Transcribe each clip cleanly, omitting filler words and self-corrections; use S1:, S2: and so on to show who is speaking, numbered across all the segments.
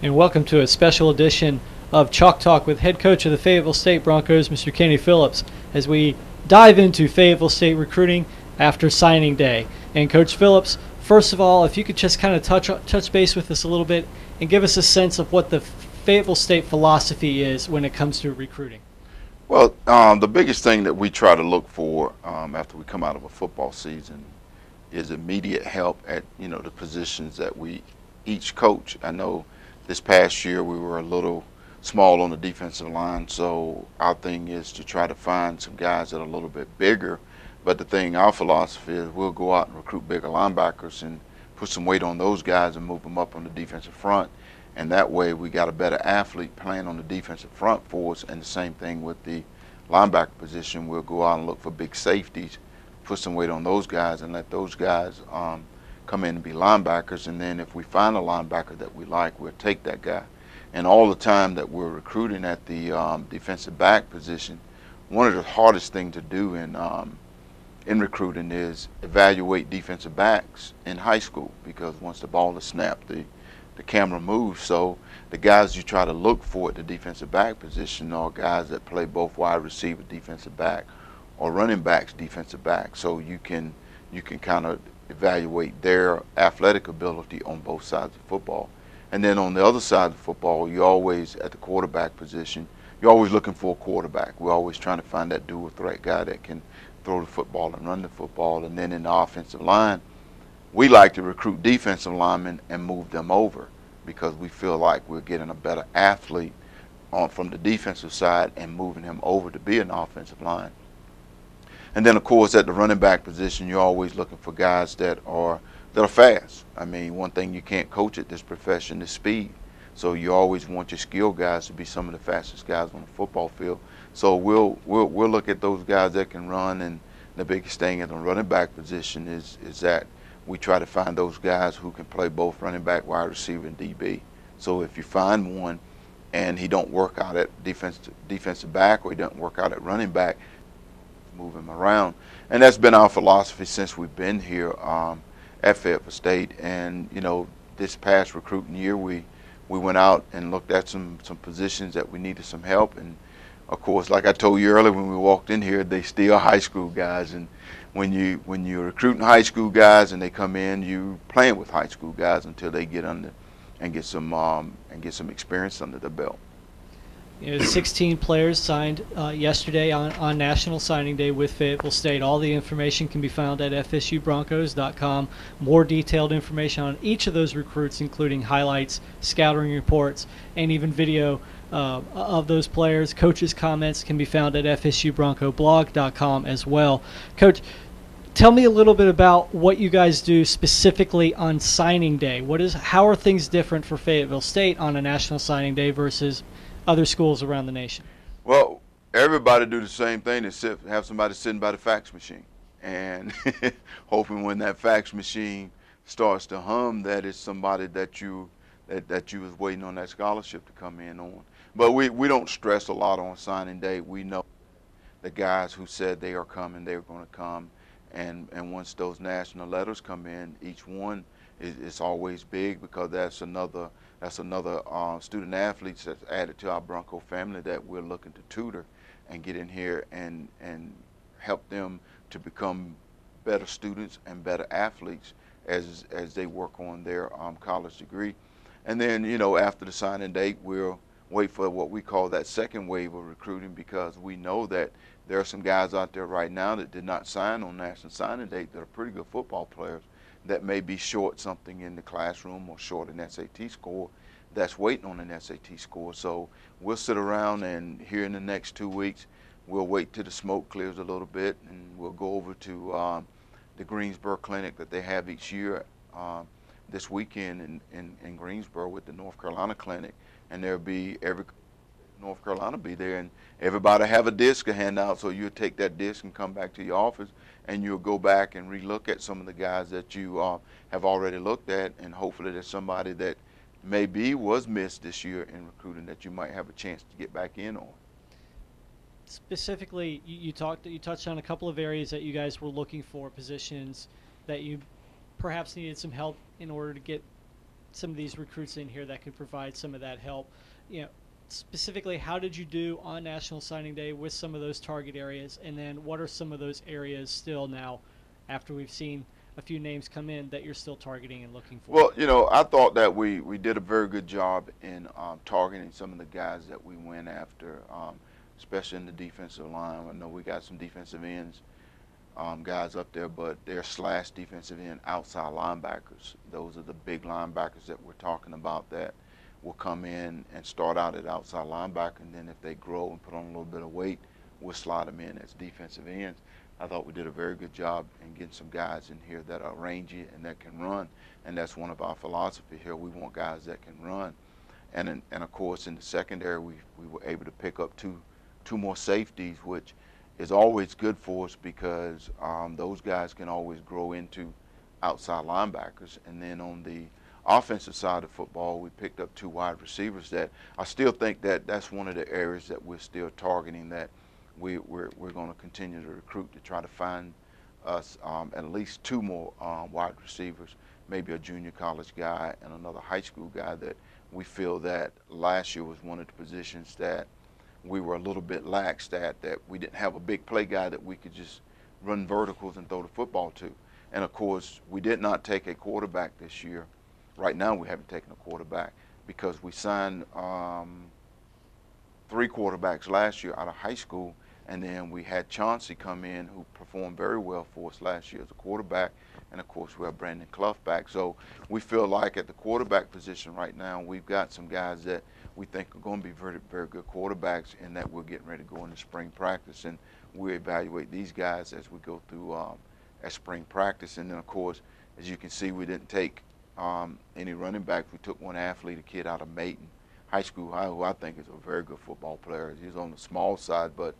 S1: And welcome to a special edition of Chalk Talk with head coach of the Fayetteville State Broncos, Mr. Kenny Phillips, as we dive into Fayetteville State recruiting after signing day. And Coach Phillips, first of all, if you could just kind of touch base with us a little bit and give us a sense of what the Fayetteville State philosophy is when it comes to recruiting.
S2: Well, the biggest thing that we try to look for after we come out of a football season is immediate help at the positions that we each coach. I know this past year we were a little small on the defensive line, so our thing is to try to find some guys that are a little bit bigger. But our philosophy is we'll go out and recruit bigger linebackers and put some weight on those guys and move them up on the defensive front. And that way we got a better athlete playing on the defensive front for us. And the same thing with the linebacker position. We'll go out and look for big safeties, put some weight on those guys and let those guys come in and be linebackers. And then if we find a linebacker that we like, we'll take that guy. And all the time that we're recruiting at the defensive back position, one of the hardest things to do in recruiting is evaluate defensive backs in high school, because once the ball is snapped, the camera moves. So the guys you try to look for at the defensive back position are guys that play both wide receiver, defensive back, or running backs, defensive back. So you can kind of evaluate their athletic ability on both sides of football. And then on the other side of football, you always, at the quarterback position, you're always looking for a quarterback. We're always trying to find that dual threat guy that can throw the football and run the football. And then in the offensive line, we like to recruit defensive linemen and move them over, because we feel like we're getting a better athlete from the defensive side and moving him over to be an offensive line. And then, of course, at the running back position, you're always looking for guys that are fast. I mean, one thing you can't coach at this profession is speed. So you always want your skilled guys to be some of the fastest guys on the football field. So we'll look at those guys that can run. And the biggest thing at the running back position is that we try to find those guys who can play both running back, wide receiver, and DB. So if you find one and he don't work out at defensive back, or he doesn't work out at running back, move him around. And that's been our philosophy since we've been here at Fayetteville State. And this past recruiting year, we went out and looked at some positions that we needed some help. And of course, like I told you earlier, when we walked in here, they still high school guys. And when you're recruiting high school guys and they come in, you playing with high school guys until they get under and get some experience under the belt.
S1: 16 players signed yesterday on National Signing Day with Fayetteville State. All the information can be found at fsubroncos.com. More detailed information on each of those recruits, including highlights, scouting reports, and even video of those players. Coaches' comments can be found at fsubroncoblog.com as well. Coach, tell me a little bit about what you guys do specifically on signing day. How are things different for Fayetteville State on a National Signing Day versus other schools around the nation?
S2: Well, everybody do the same thing, except have somebody sitting by the fax machine and hoping when that fax machine starts to hum that it's somebody that you was waiting on that scholarship to come in on. But we don't stress a lot on signing day. We know the guys who said they are coming, they're going to come. And once those national letters come in, each one is always big, because that's another student athletes that's added to our Bronco family that we're looking to tutor and get in here and help them to become better students and better athletes as they work on their college degree. And then after the signing date, we'll wait for what we call that second wave of recruiting, because we know that there are some guys out there right now that did not sign on National Signing Date that are pretty good football players that may be short something in the classroom or short an SAT score, that's waiting on an SAT score. So we'll sit around, and here in the next 2 weeks, we'll wait till the smoke clears a little bit, and we'll go over to the Greensboro clinic that they have each year this weekend in Greensboro with the North Carolina clinic. And there'll be North Carolina be there, and everybody have a disc to hand out. So you'll take that disc and come back to your office, and you'll go back and relook at some of the guys that you have already looked at, and hopefully there's somebody that maybe was missed this year in recruiting that you might have a chance to get back in on.
S1: Specifically, you touched on a couple of areas that you guys were looking for, positions that you perhaps needed some help in order to get some of these recruits in here that can provide some of that help. Specifically, how did you do on National Signing Day with some of those target areas, and then what are some of those areas still now, after we've seen a few names come in, that you're still targeting and looking for?
S2: Well, I thought that we did a very good job in targeting some of the guys that we went after, especially in the defensive line. I know we got some defensive ends guys up there, but they're slash defensive end outside linebackers. Those are the big linebackers that we're talking about that will come in and start out at outside linebacker, and then if they grow and put on a little bit of weight, we'll slide them in as defensive ends. I thought we did a very good job in getting some guys in here that are rangy and that can run, and that's one of our philosophy here. We want guys that can run, and of course in the secondary we were able to pick up two more safeties, which is always good for us because those guys can always grow into outside linebackers. And then on the offensive side of football, we picked up 2 wide receivers that I still think that that's one of the areas that we're still targeting, that we're going to continue to recruit to try to find us at least 2 more wide receivers, maybe a junior college guy and another high school guy, that we feel that last year was one of the positions that we were a little bit laxed at, that we didn't have a big play guy that we could just run verticals and throw the football to. And of course, we did not take a quarterback this year. Right now we haven't taken a quarterback because we signed 3 quarterbacks last year out of high school, and then we had Chauncey come in who performed very well for us last year as a quarterback, and of course we have Brandon Clough back. So we feel like at the quarterback position right now we've got some guys that we think are going to be very, very good quarterbacks, and that we're getting ready to go into spring practice, and we evaluate these guys as we go through at spring practice. And then of course, as you can see, we didn't take any running backs. We took one athlete, a kid out of Maiden High School, who I think is a very good football player. He's on the small side, but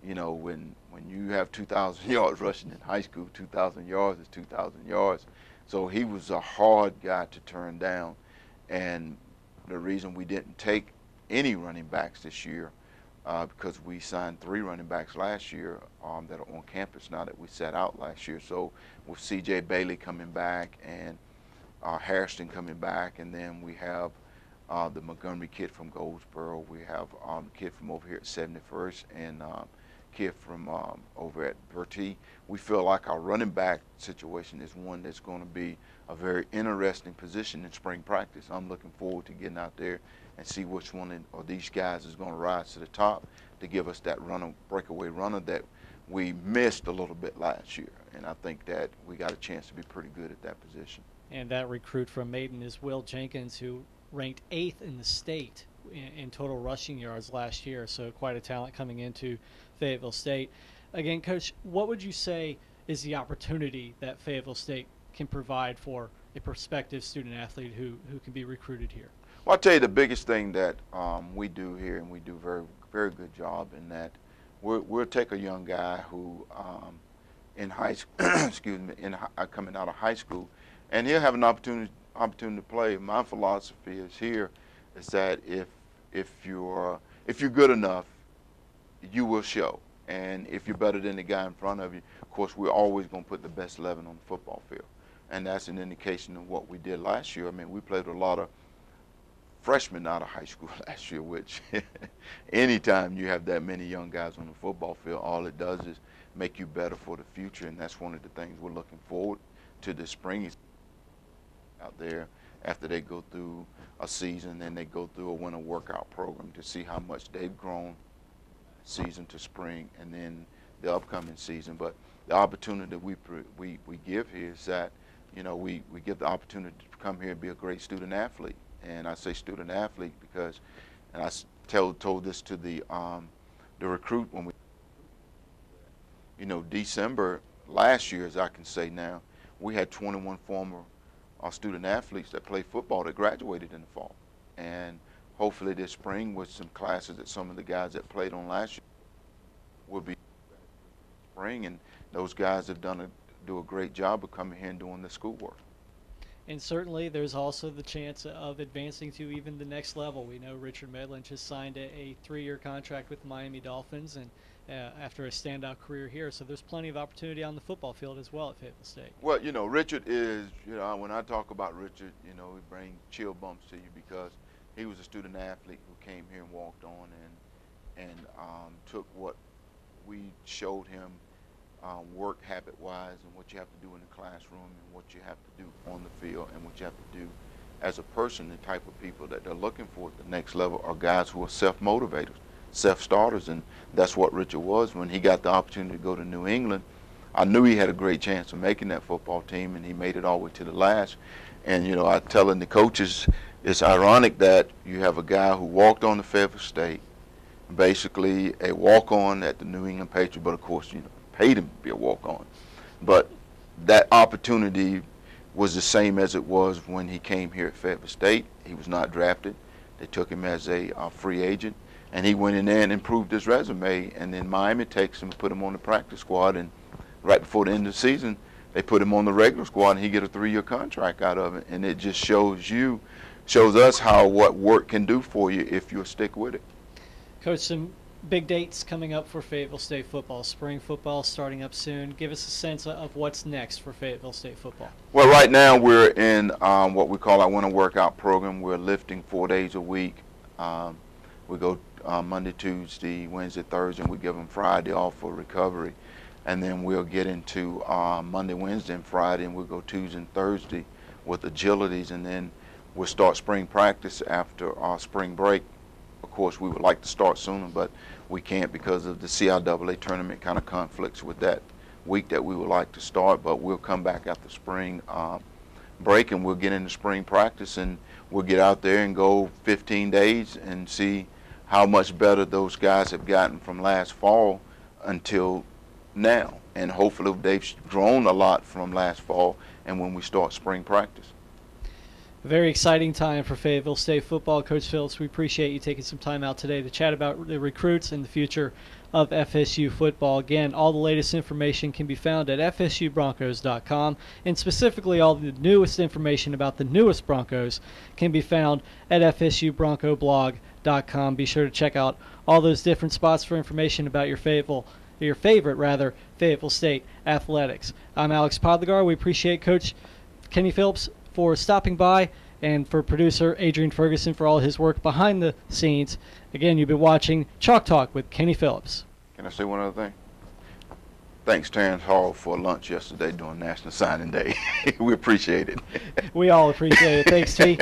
S2: when you have 2,000 yards rushing in high school, 2,000 yards is 2,000 yards. So he was a hard guy to turn down, and the reason we didn't take any running backs this year because we signed 3 running backs last year that are on campus now that we set out last year. So with C.J. Bailey coming back and Harrison coming back, and then we have the Montgomery kid from Goldsboro. We have the kid from over here at 71st, and kid from over at Bertie. We feel like our running back situation is one that's going to be a very interesting position in spring practice. I'm looking forward to getting out there and see which one of these guys is going to rise to the top to give us that runner, breakaway runner that we missed a little bit last year. And I think that we got a chance to be pretty good at that position.
S1: And that recruit from Maiden is Will Jenkins, who ranked 8th in the state in total rushing yards last year, so quite a talent coming into Fayetteville State. Again, Coach, what would you say is the opportunity that Fayetteville State can provide for a prospective student athlete who can be recruited here?
S2: Well, I'll tell you the biggest thing that we do here, and we do very, very good job in that, we'll take a young guy who in high school, excuse me, coming out of high school, and he'll have an opportunity to play. My philosophy is here is that if you're good enough, you will show. And if you're better than the guy in front of you, of course, we're always going to put the best 11 on the football field. And that's an indication of what we did last year. I mean, we played a lot of freshmen out of high school last year, which anytime you have that many young guys on the football field, all it does is make you better for the future. And that's one of the things we're looking forward to this spring, out there after they go through a season and they go through a winter workout program to see how much they've grown season to spring and then the upcoming season. But the opportunity that we give here is that we give the opportunity to come here and be a great student athlete. And I say student athlete because, and I told this to the recruit when December last year, as I can say now, we had 21 former student athletes that play football that graduated in the fall. And hopefully this spring, with some classes that some of the guys that played on last year will be spring, and those guys have do a great job of coming here and doing the schoolwork.
S1: And certainly there's also the chance of advancing to even the next level. We know Richard Midland just signed a 3-year contract with the Miami Dolphins, and after a standout career here. So there's plenty of opportunity on the football field as well at Fayetteville State.
S2: Well, Richard is, when I talk about Richard, it brings chill bumps to you because he was a student athlete who came here and walked on and took what we showed him work habit-wise and what you have to do in the classroom and what you have to do on the field and what you have to do as a person. The type of people that they're looking for at the next level are guys who are self-motivators, self-starters, and that's what Richard was. When he got the opportunity to go to New England, I knew he had a great chance of making that football team, and he made it all the way to the last. And, I telling the coaches, it's ironic that you have a guy who walked on to Fayetteville State, basically a walk-on at the New England Patriots, but of course, paid him to be a walk-on. But that opportunity was the same as it was when he came here at Fayetteville State. He was not drafted. They took him as a free agent, and he went in there and improved his resume. And then Miami takes him and put him on the practice squad, and right before the end of the season, they put him on the regular squad, and he get a 3-year contract out of it. And it just shows us what work can do for you if you'll stick with it.
S1: Coach, some big dates coming up for Fayetteville State football. Spring football starting up soon. Give us a sense of what's next for Fayetteville State football.
S2: Well, right now we're in what we call our winter workout program. We're lifting 4 days a week. We go Monday, Tuesday, Wednesday, Thursday, and we give them Friday off for recovery. And then we'll get into Monday, Wednesday, and Friday, and we'll go Tuesday and Thursday with agilities, and then we'll start spring practice after our spring break. Of course, we would like to start sooner, but we can't because of the CIAA tournament kind of conflicts with that week that we would like to start. But we'll come back after spring break, and we'll get into spring practice, and we'll get out there and go 15 days and see how much better those guys have gotten from last fall until now. And hopefully they've grown a lot from last fall and when we start spring practice.
S1: Very exciting time for Fayetteville State football. Coach Phillips, we appreciate you taking some time out today to chat about the recruits and the future of FSU football. Again, all the latest information can be found at fsubroncos.com, and specifically all the newest information about the newest Broncos can be found at fsubroncoblog.com. Be sure to check out all those different spots for information about your favorite Fayetteville State athletics. I'm Alex Podlegar. We appreciate Coach Kenny Phillips for stopping by, and for producer Adrian Ferguson for all his work behind the scenes. Again, you've been watching Chalk Talk with Kenny Phillips.
S2: Can I say one other thing? Thanks, Terrence Hall, for lunch yesterday during National Signing Day. We appreciate it.
S1: We all appreciate it. Thanks, T.